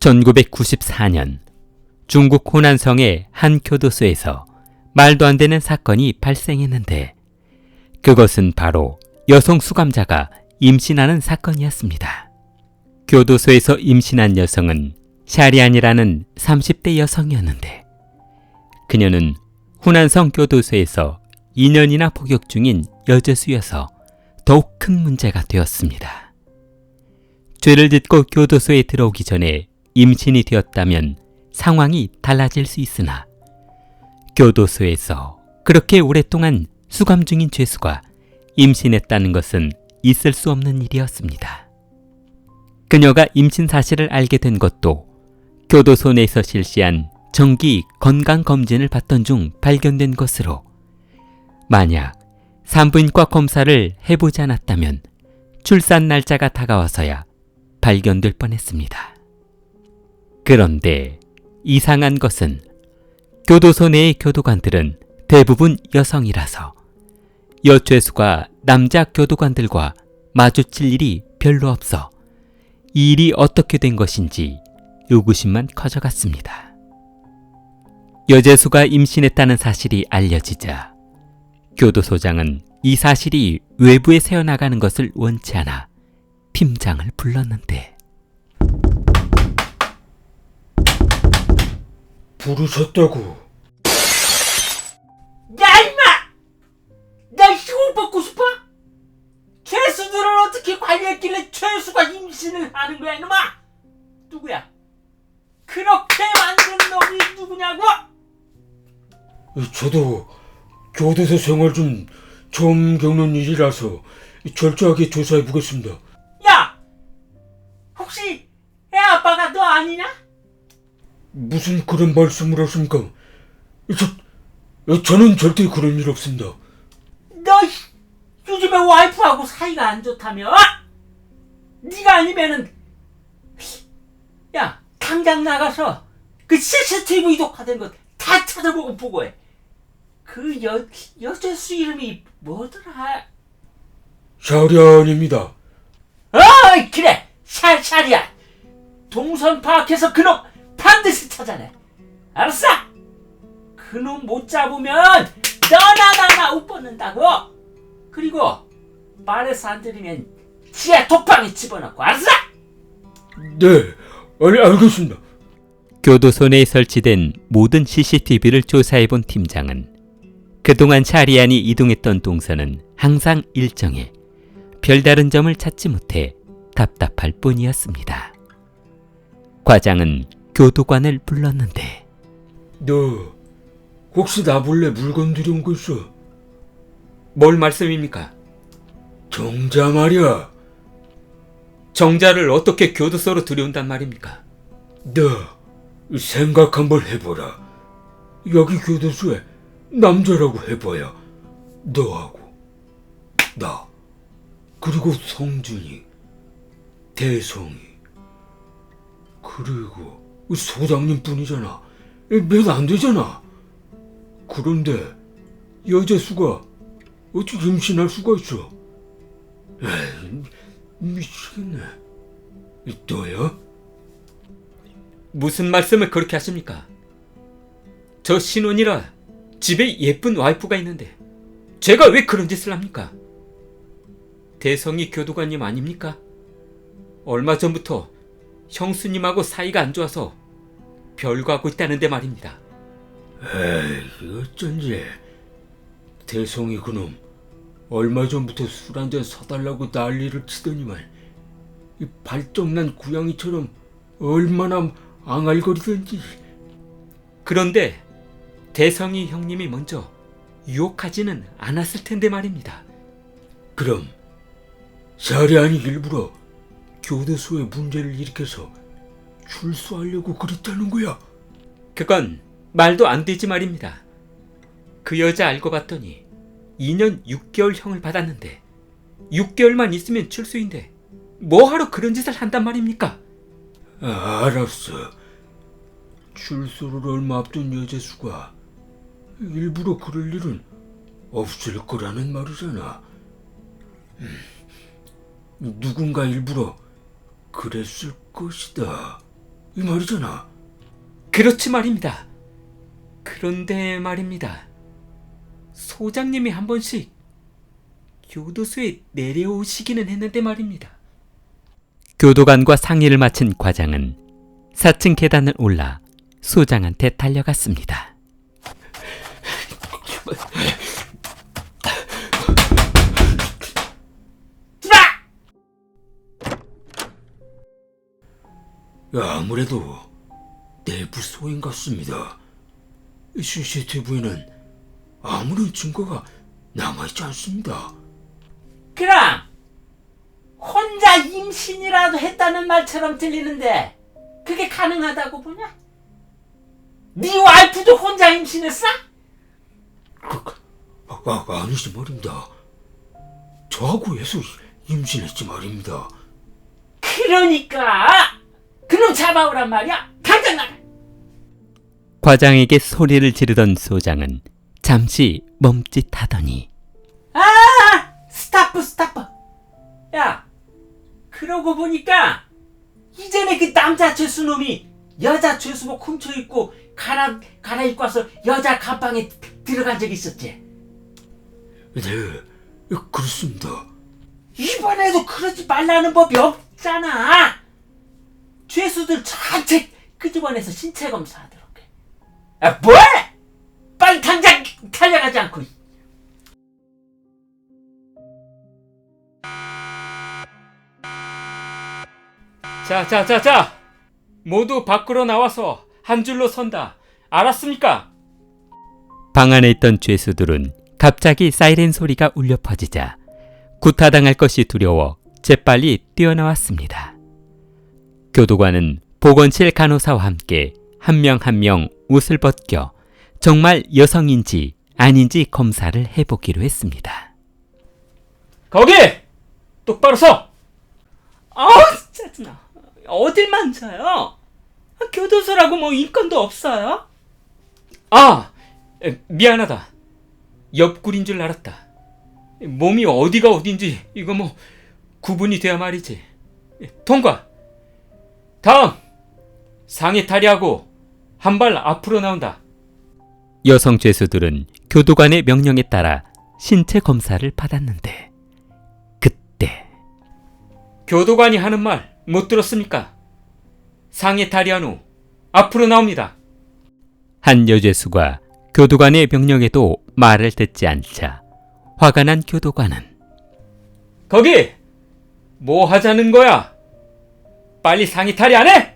1994년 중국 호난성의 한 교도소에서 말도 안 되는 사건이 발생했는데 그것은 바로 여성 수감자가 임신하는 사건이었습니다. 교도소에서 임신한 여성은 샤리안이라는 30대 여성이었는데 그녀는 호난성 교도소에서 2년이나 복역 중인 여죄수여서 더욱 큰 문제가 되었습니다. 죄를 짓고 교도소에 들어오기 전에 임신이 되었다면 상황이 달라질 수 있으나 교도소에서 그렇게 오랫동안 수감 중인 죄수가 임신했다는 것은 있을 수 없는 일이었습니다. 그녀가 임신 사실을 알게 된 것도 교도소 내에서 실시한 정기 건강검진을 받던 중 발견된 것으로 만약 산부인과 검사를 해보지 않았다면 출산 날짜가 다가와서야 발견될 뻔했습니다. 그런데 이상한 것은 교도소 내의 교도관들은 대부분 여성이라서 여죄수가 남자 교도관들과 마주칠 일이 별로 없어 이 일이 어떻게 된 것인지 의구심만 커져갔습니다. 여죄수가 임신했다는 사실이 알려지자 교도소장은 이 사실이 외부에 새어나가는 것을 원치 않아 팀장을 불렀는데 부르셨다고. 야 임마! 나 시골 받고 싶어? 죄수들을 어떻게 관리했길래 죄수가 임신을 하는 거야 이놈아? 누구야? 그렇게 만든 놈이 누구냐고? 저도 교도소 생활 좀 처음 겪는 일이라서 철저하게 조사해 보겠습니다. 야! 혹시 애 아빠가 너 아니냐? 무슨 그런 말씀을 하십니까? 저는 절대 그런 일 없습니다. 너 요즘에 와이프하고 사이가 안 좋다며? 네가 아니면은 야 당장 나가서 그 CCTV 녹화된 거 다 찾아보고 보고해. 그 여죄수 이름이 뭐더라? 샤리안입니다. 그래 샤리야. 동선 파악해서 그놈 반드시 찾아내. 알았어? 그놈 못 잡으면 너나 나나 옷 벗는다고. 그리고 말해서 안 들으면 지하 독방에 집어넣고. 알았어? 네, 알겠습니다. 교도소 내에 설치된 모든 CCTV를 조사해본 팀장은 그동안 샤리안이 이동했던 동선은 항상 일정해 별다른 점을 찾지 못해 답답할 뿐이었습니다. 과장은 교도관을 불렀는데 너 혹시 나 몰래 물건 들여온 거 있어? 뭘 말씀입니까? 정자 말이야. 정자를 어떻게 교도소로 들여온단 말입니까? 너 생각 한번 해보라. 여기 교도소에 남자라고 해봐야 너하고 나 그리고 성준이, 대성이 그리고 소장님 뿐이잖아. 몇 안 되잖아. 그런데 여자수가 어떻게 임신할 수가 있어? 에이, 미치겠네. 너야? 무슨 말씀을 그렇게 하십니까? 저 신혼이라 집에 예쁜 와이프가 있는데 제가 왜 그런 짓을 합니까? 대성이 교도관님 아닙니까? 얼마 전부터 형수님하고 사이가 안 좋아서 별거하고 있다는데 말입니다. 에이, 어쩐지 대성이 그놈 얼마 전부터 술 한잔 사달라고 난리를 치더니만 이 발정난 고양이처럼 얼마나 앙알거리던지. 그런데 대성이 형님이 먼저 유혹하지는 않았을 텐데 말입니다. 그럼 샤리안이 일부러 교도소에 문제를 일으켜서 출소하려고 그랬다는 거야? 그건 말도 안 되지 말입니다. 그 여자 알고 봤더니 2년 6개월 형을 받았는데 6개월만 있으면 출소인데 뭐하러 그런 짓을 한단 말입니까? 알았어. 출소를 얼마 앞둔 여자수가 일부러 그럴 일은 없을 거라는 말이잖아. 누군가 일부러 그랬을 것이다. 이 말이잖아. 그렇지 말입니다. 그런데 말입니다. 소장님이 한 번씩 교도소에 내려오시기는 했는데 말입니다. 교도관과 상의를 마친 과장은 4층 계단을 올라 소장한테 달려갔습니다. 아무래도 내부 소인 같습니다. CCTV에는 아무런 증거가 남아있지 않습니다. 그럼 혼자 임신이라도 했다는 말처럼 들리는데 그게 가능하다고 보냐? 네 와이프도 혼자 임신했어? 아니지 말입니다. 저하고 해서 임신했지 말입니다. 그러니까 그놈 잡아오란 말이야. 당장 나가. 과장에게 소리를 지르던 소장은 잠시 멈칫하더니 스타프. 야, 그러고 보니까 이전에 그 남자 죄수놈이 여자 죄수복 훔쳐입고 갈아입고 와서 여자 감방에 들어간 적이 있었지? 네, 그렇습니다. 이번에도 그러지 말라는 법이 없잖아. 죄수들 전체 끄집어내서 신체 검사하도록 해. 아, 뭐해? 빨리 당장 달려가지 않고. 자, 모두 밖으로 나와서 한 줄로 선다. 알았습니까? 방 안에 있던 죄수들은 갑자기 사이렌 소리가 울려 퍼지자 구타당할 것이 두려워 재빨리 뛰어나왔습니다. 교도관은 보건실 간호사와 함께 한 명 한 명 옷을 벗겨 정말 여성인지 아닌지 검사를 해보기로 했습니다. 거기! 똑바로 서! 짜증나. 어딜 만져요? 교도소라고 뭐 인권도 없어요? 미안하다. 옆구리인 줄 알았다. 몸이 어디가 어딘지 이거 뭐 구분이 돼야 말이지. 통과. 다음 상의 탈의하고 한 발 앞으로 나온다. 여성 죄수들은 교도관의 명령에 따라 신체 검사를 받았는데 그때 교도관이 하는 말 못 들었습니까? 상의 탈의한 후 앞으로 나옵니다. 한 여죄수가 교도관의 명령에도 말을 듣지 않자 화가 난 교도관은 거기! 뭐 하자는 거야? 빨리 상의 탈의 안 해?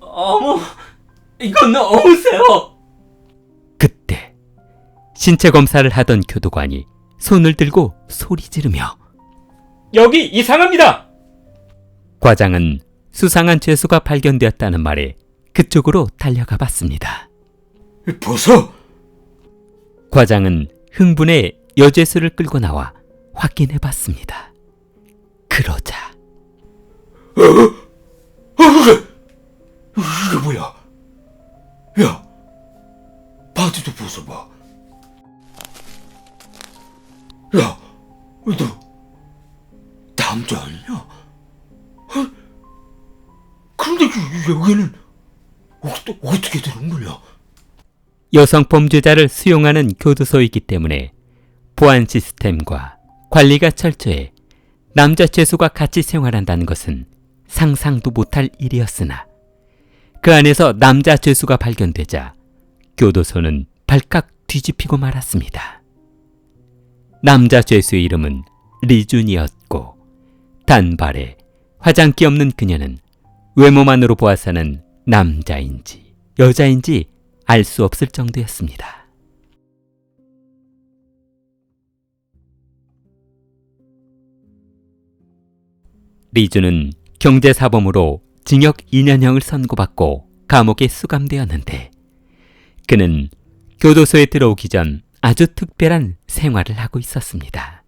어머, 이건 너무세요. 그때 신체 검사를 하던 교도관이 손을 들고 소리 지르며 여기 이상합니다! 과장은 수상한 죄수가 발견되었다는 말에 그쪽으로 달려가 봤습니다. 벗어! 과장은 흥분해 여죄수를 끌고 나와 확인해 봤습니다. 그러자 이게 뭐야? 야, 바지도 벗어봐. 야, 너 남자 아니냐? 그런데 여기는 어떻게 되는 거냐? 여성 범죄자를 수용하는 교도소이기 때문에 보안 시스템과 관리가 철저해 남자 죄수가 같이 생활한다는 것은 상상도 못할 일이었으나 그 안에서 남자 죄수가 발견되자 교도소는 발칵 뒤집히고 말았습니다. 남자 죄수의 이름은 리준이었고 단발에 화장기 없는 그녀는 외모만으로 보아서는 남자인지 여자인지 알 수 없을 정도였습니다. 리준은 경제사범으로 징역 2년형을 선고받고 감옥에 수감되었는데 그는 교도소에 들어오기 전 아주 특별한 생활을 하고 있었습니다.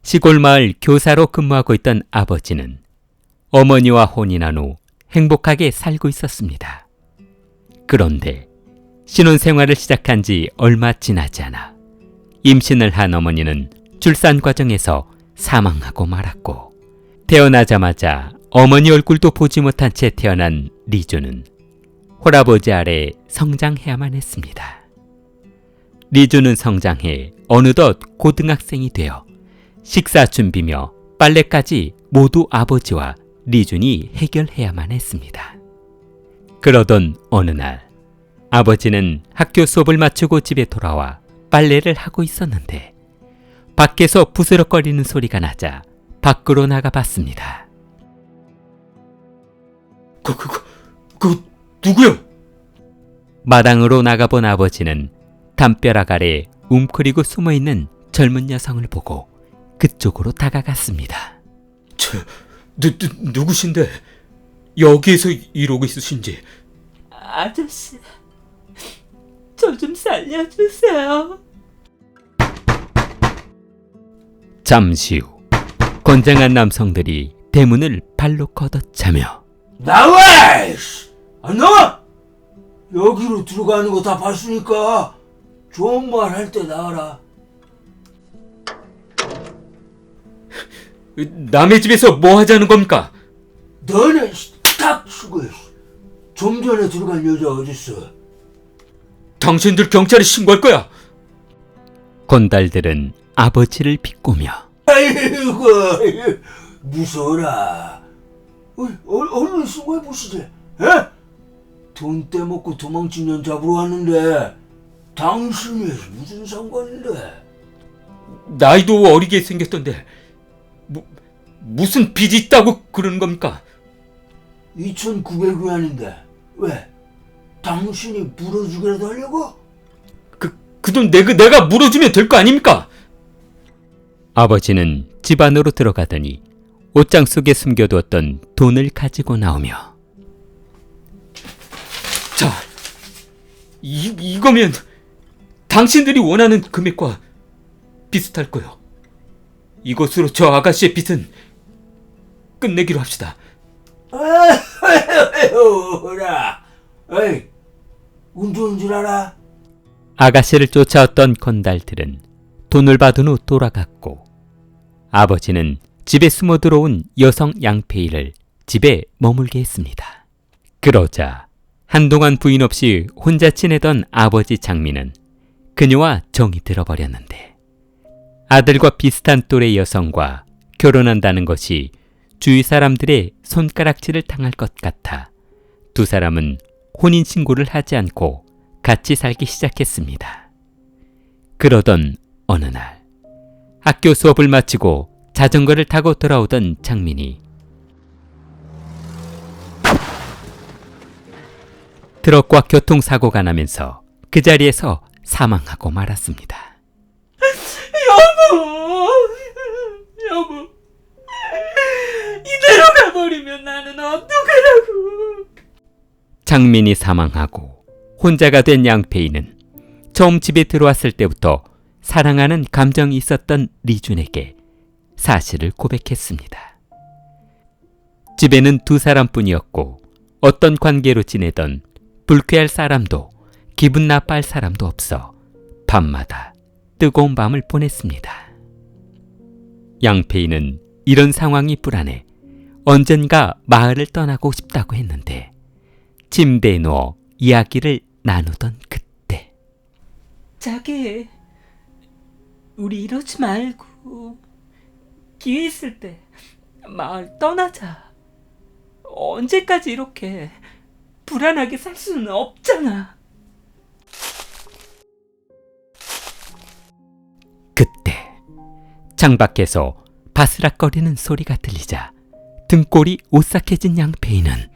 시골 마을 교사로 근무하고 있던 아버지는 어머니와 혼인한 후 행복하게 살고 있었습니다. 그런데 신혼생활을 시작한 지 얼마 지나지 않아 임신을 한 어머니는 출산 과정에서 사망하고 말았고 태어나자마자 어머니 얼굴도 보지 못한 채 태어난 리주는 홀아버지 아래 성장해야만 했습니다. 리주는 성장해 어느덧 고등학생이 되어 식사 준비며 빨래까지 모두 아버지와 리준이 해결해야만 했습니다. 그러던 어느 날 아버지는 학교 수업을 마치고 집에 돌아와 빨래를 하고 있었는데 밖에서 부스럭거리는 소리가 나자 밖으로 나가봤습니다. 그 누구요? 마당으로 나가본 아버지는 담벼락 아래 웅크리고 숨어있는 젊은 여성을 보고 그쪽으로 다가갔습니다. 누구신데? 여기에서 이러고 있으신지. 아저씨, 저 좀 살려주세요. 잠시 후 건장한 남성들이 대문을 발로 걷어차며 나와! 안 나와! 여기로 들어가는 거 다 봤으니까 좋은 말 할 때 나와라. 남의 집에서 뭐 하자는 겁니까? 너는 딱 죽어. 좀 전에 들어간 여자 어딨어? 당신들 경찰에 신고할 거야. 건달들은 아버지를 비꼬며 아이고, 무서워라. 얼른 신고해보시지. 에? 돈 떼먹고 도망친 년 잡으러 왔는데 당신이 무슨 상관인데? 나이도 어리게 생겼던데 무슨 빚이 있다고 그러는 겁니까? 2,900위안인데 왜? 당신이 물어주기라도 하려고? 그 돈 내가 물어주면 될 거 아닙니까? 아버지는 집 안으로 들어가더니 옷장 속에 숨겨두었던 돈을 가지고 나오며 자, 이거면 당신들이 원하는 금액과 비슷할 거요. 이것으로 저 아가씨의 빚은 끝내기로 합시다. 오라. 에이, 운 좋은 줄 알아? 아가씨를 쫓아왔던 건달들은 돈을 받은 후 돌아갔고 아버지는 집에 숨어 들어온 여성 양페이를 집에 머물게 했습니다. 그러자 한동안 부인 없이 혼자 지내던 아버지 장민은 그녀와 정이 들어버렸는데 아들과 비슷한 또래 여성과 결혼한다는 것이 주위 사람들의 손가락질을 당할 것 같아 두 사람은 혼인신고를 하지 않고 같이 살기 시작했습니다. 그러던 어느 날 학교 수업을 마치고 자전거를 타고 돌아오던 장민이 트럭과 교통사고가 나면서 그 자리에서 사망하고 말았습니다. 여보, 이대로 가버리면 나는 어떡하라고. 장민이 사망하고 혼자가 된 양페이는 처음 집에 들어왔을 때부터 사랑하는 감정이 있었던 리준에게 사실을 고백했습니다. 집에는 두 사람뿐이었고 어떤 관계로 지내던 불쾌할 사람도 기분 나빠할 사람도 없어 밤마다 뜨거운 밤을 보냈습니다. 양페이는 이런 상황이 불안해 언젠가 마을을 떠나고 싶다고 했는데 침대에 누워 이야기를 나누던 그때 자기, 우리 이러지 말고 기회 있을 때 마을 떠나자. 언제까지 이렇게 불안하게 살 수는 없잖아. 그때 창밖에서 바스락거리는 소리가 들리자 등골이 오싹해진 양페이는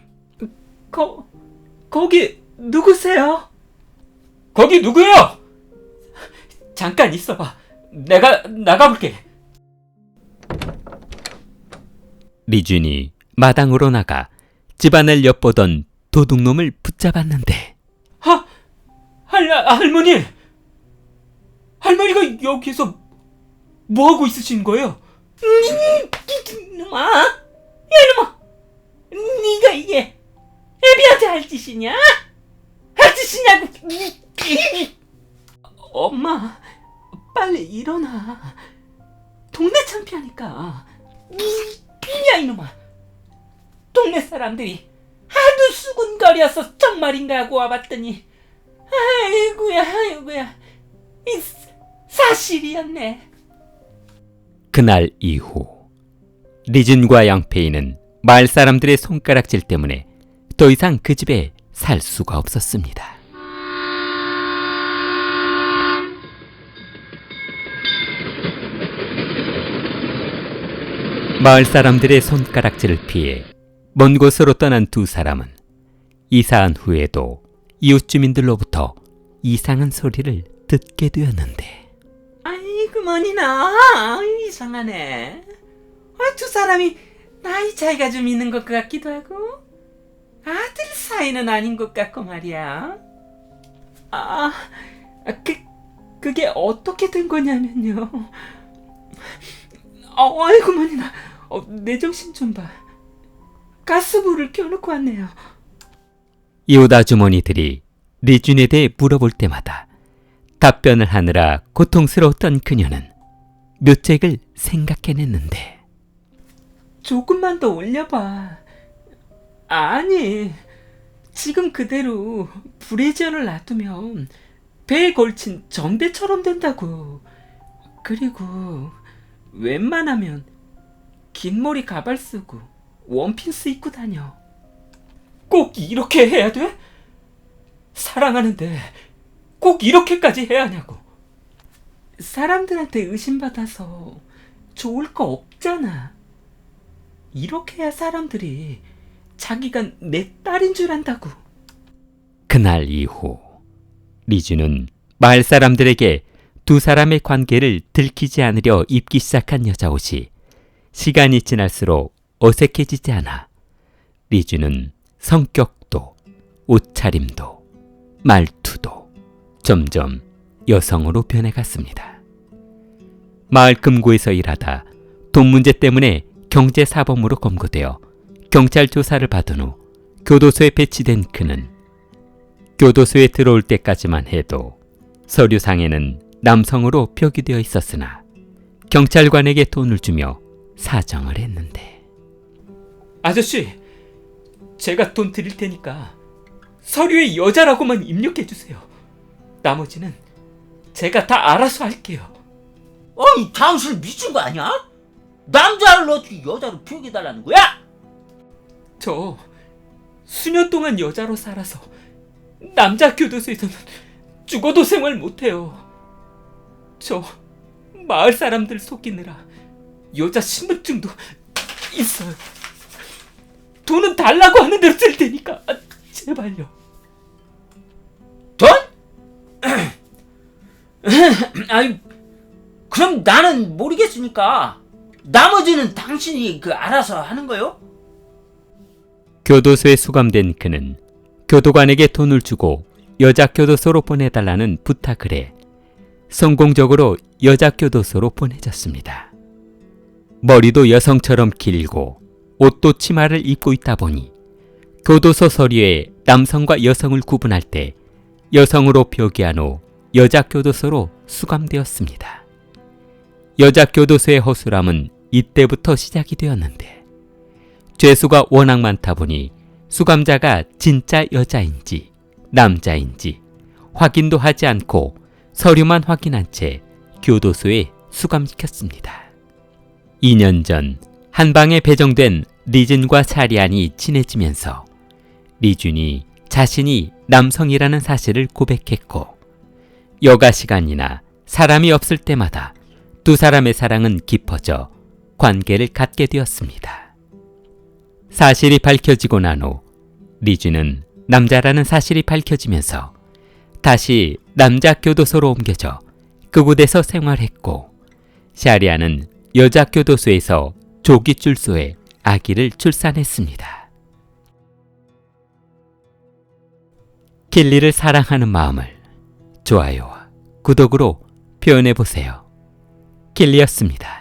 거기 누구세요? 거기 누구예요? 잠깐 있어봐. 내가 나가볼게. 리준이 마당으로 나가 집안을 엿보던 도둑놈을 붙잡았는데 할머니! 할머니가 여기서 뭐하고 있으신 거예요? 이놈아! 야 이놈아! 네가 이게 애비한테 할 짓이냐? 할 짓이냐고! 엄마, 빨리 일어나. 동네 창피하니까. 야 이놈아! 동네 사람들이 하도 수군거려서 정말인가 하고 와봤더니 아이고야 이 사실이었네. 그날 이후 리진과 양페이는 마을 사람들의 손가락질 때문에 더 이상 그 집에 살 수가 없었습니다. 마을 사람들의 손가락질을 피해 먼 곳으로 떠난 두 사람은 이사한 후에도 이웃 주민들로부터 이상한 소리를 듣게 되었는데, 아이고머니나 이상하네. 두 사람이 나이 차이가 좀 있는 것 같기도 하고 아들 사이는 아닌 것 같고 말이야. 그게 어떻게 된 거냐면요. 아이고머니나, 내 정신 좀 봐. 가스불을 켜놓고 왔네요. 이웃 아주머니들이 리준에 대해 물어볼 때마다 답변을 하느라 고통스러웠던 그녀는 묘책을 생각해냈는데, 조금만 더 올려봐. 아니, 지금 그대로 불의전을 놔두면 배에 걸친 전대처럼 된다고. 그리고 웬만하면 긴 머리 가발 쓰고 원피스 입고 다녀. 꼭 이렇게 해야 돼? 사랑하는데 꼭 이렇게까지 해야 하냐고. 사람들한테 의심받아서 좋을 거 없잖아. 이렇게 해야 사람들이 자기가 내 딸인 줄 안다고. 그날 이후 리준은 마을 사람들에게 두 사람의 관계를 들키지 않으려 입기 시작한 여자옷이 시간이 지날수록 어색해지지 않아 리준은 성격도 옷차림도 말투도 점점 여성으로 변해갔습니다. 마을 금고에서 일하다 돈 문제 때문에 경제사범으로 검거되어 경찰 조사를 받은 후 교도소에 배치된 그는 교도소에 들어올 때까지만 해도 서류상에는 남성으로 표기되어 있었으나 경찰관에게 돈을 주며 사정을 했는데, 아저씨, 제가 돈 드릴 테니까 서류에 여자라고만 입력해주세요. 나머지는 제가 다 알아서 할게요. 아니, 당신 미친 거 아니야? 남자를 어떻게 여자로 표기해달라는 거야? 저 수년 동안 여자로 살아서 남자 교도소에서는 죽어도 생활 못해요. 저 마을 사람들 속이느라 여자 신분증도 있어요. 돈은 달라고 하는 대로 쓸 테니까 제발요. 돈? 아니, 그럼 나는 모르겠으니까 나머지는 당신이 알아서 하는 거요? 교도소에 수감된 그는 교도관에게 돈을 주고 여자 교도소로 보내달라는 부탁을 해 성공적으로 여자 교도소로 보내졌습니다. 머리도 여성처럼 길고 옷도 치마를 입고 있다 보니 교도소 서류에 남성과 여성을 구분할 때 여성으로 표기한 후 여자 교도소로 수감되었습니다. 여자 교도소의 허술함은 이때부터 시작이 되었는데, 죄수가 워낙 많다 보니 수감자가 진짜 여자인지 남자인지 확인도 하지 않고 서류만 확인한 채 교도소에 수감시켰습니다. 2년 전 한방에 배정된 리준과 차리안이 친해지면서 리준이 자신이 남성이라는 사실을 고백했고, 여가 시간이나 사람이 없을 때마다 두 사람의 사랑은 깊어져 관계를 갖게 되었습니다. 사실이 밝혀지고 난 후 리준은 남자라는 사실이 밝혀지면서 다시 남자 교도소로 옮겨져 그곳에서 생활했고, 샤리아는 여자 교도소에서 조기 출소해 아기를 출산했습니다. 킬리를 사랑하는 마음을 좋아요와 구독으로 표현해보세요. 킬리였습니다.